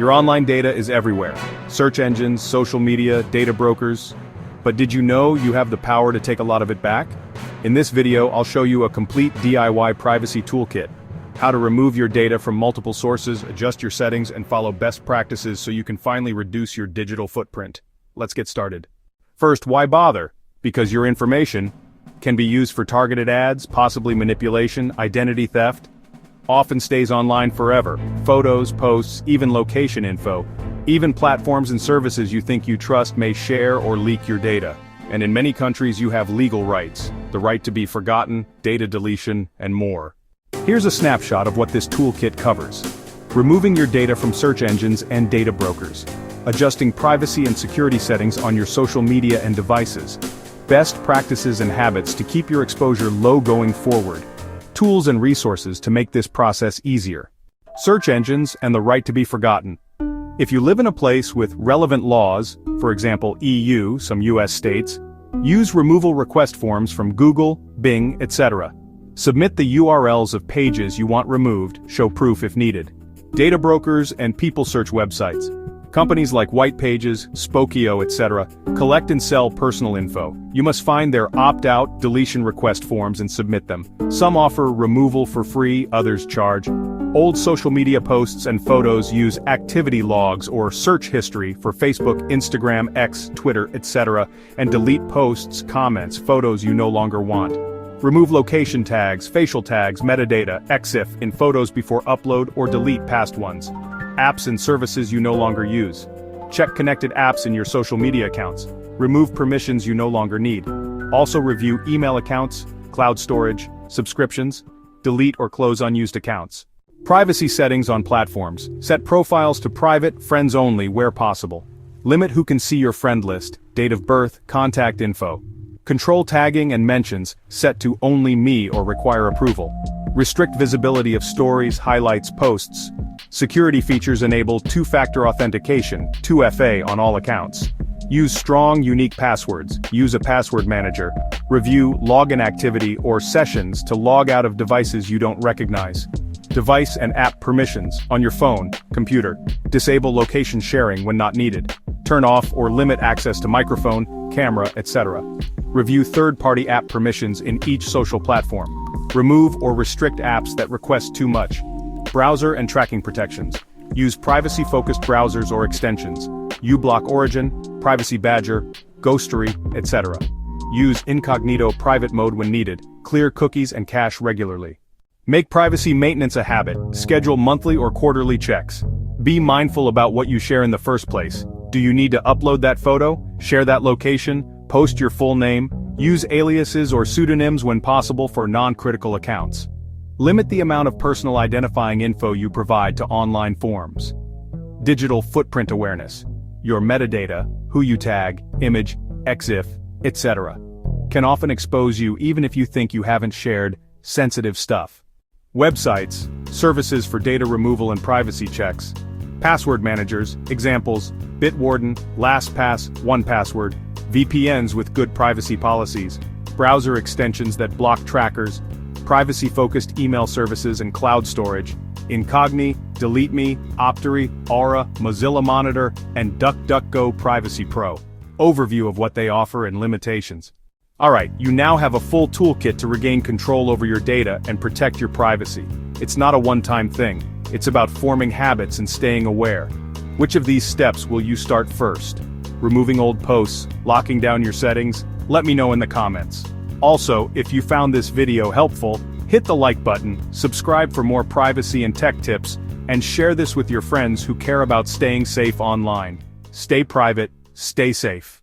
Your online data is everywhere. Search engines, social media, data brokers. But did you know you have the power to take a lot of it back? In this video, I'll show you a complete DIY privacy toolkit. How to remove your data from multiple sources, adjust your settings, and follow best practices so you can finally reduce your digital footprint. Let's get started. First, why bother? Because your information can be used for targeted ads, possibly manipulation, identity theft, often stays online forever. Photos, posts, even location info. Even platforms and services you think you trust may share or leak your data. And in many countries you have legal rights, the right to be forgotten, data deletion, and more. Here's a snapshot of what this toolkit covers. Removing your data from search engines and data brokers. Adjusting privacy and security settings on your social media and devices. Best practices and habits to keep your exposure low going forward. Tools and resources to make this process easier. Search engines and the right to be forgotten. If you live in a place with relevant laws, for example EU, some US states, use removal request forms from Google, Bing, etc. Submit the URLs of pages you want removed, show proof if needed. Data brokers and people search websites. Companies like White Pages, Spokeo, etc. collect and sell personal info. You must find their opt-out, deletion request forms and submit them. Some offer removal for free, others charge. Old social media posts and photos use activity logs or search history for Facebook, Instagram, X, Twitter, etc. and delete posts, comments, photos you no longer want. Remove location tags, facial tags, metadata, EXIF in photos before upload or delete past ones. Apps and services you no longer use. Check connected apps in your social media accounts. Remove permissions you no longer need. Also review email accounts, cloud storage, subscriptions. Delete or close unused accounts. Privacy settings on platforms. Set profiles to private, friends only where possible. Limit who can see your friend list, date of birth, contact info. Control tagging and mentions, set to only me or require approval. Restrict visibility of stories, highlights, posts. Security features enable two-factor authentication, 2FA on all accounts. Use strong, unique passwords. Use a password manager. Review login activity or sessions to log out of devices you don't recognize. Device and app permissions on your phone, computer. Disable location sharing when not needed. Turn off or limit access to microphone, camera, etc. Review third-party app permissions in each social platform. Remove or restrict apps that request too much. Browser and tracking protections. Use privacy-focused browsers or extensions. uBlock Origin, Privacy Badger, Ghostery, etc. Use incognito private mode when needed. Clear cookies and cache regularly. Make privacy maintenance a habit. Schedule monthly or quarterly checks. Be mindful about what you share in the first place. Do you need to upload that photo? Share that location? Post your full name? Use aliases or pseudonyms when possible for non-critical accounts. Limit the amount of personal identifying info you provide to online forms. Digital footprint awareness. Your metadata, who you tag, image, EXIF, etc. can often expose you even if you think you haven't shared sensitive stuff. Websites, services for data removal and privacy checks. Password managers, examples, Bitwarden, LastPass, 1Password. VPNs with good privacy policies. Browser extensions that block trackers. Privacy-focused email services and cloud storage. Incogni, DeleteMe, Optory, Aura, Mozilla Monitor, and DuckDuckGo Privacy Pro. Overview of what they offer and limitations. Alright, you now have a full toolkit to regain control over your data and protect your privacy. It's not a one-time thing. It's about forming habits and staying aware. Which of these steps will you start first? Removing old posts, locking down your settings? Let me know in the comments. Also, if you found this video helpful, hit the like button, subscribe for more privacy and tech tips, and share this with your friends who care about staying safe online. Stay private, stay safe.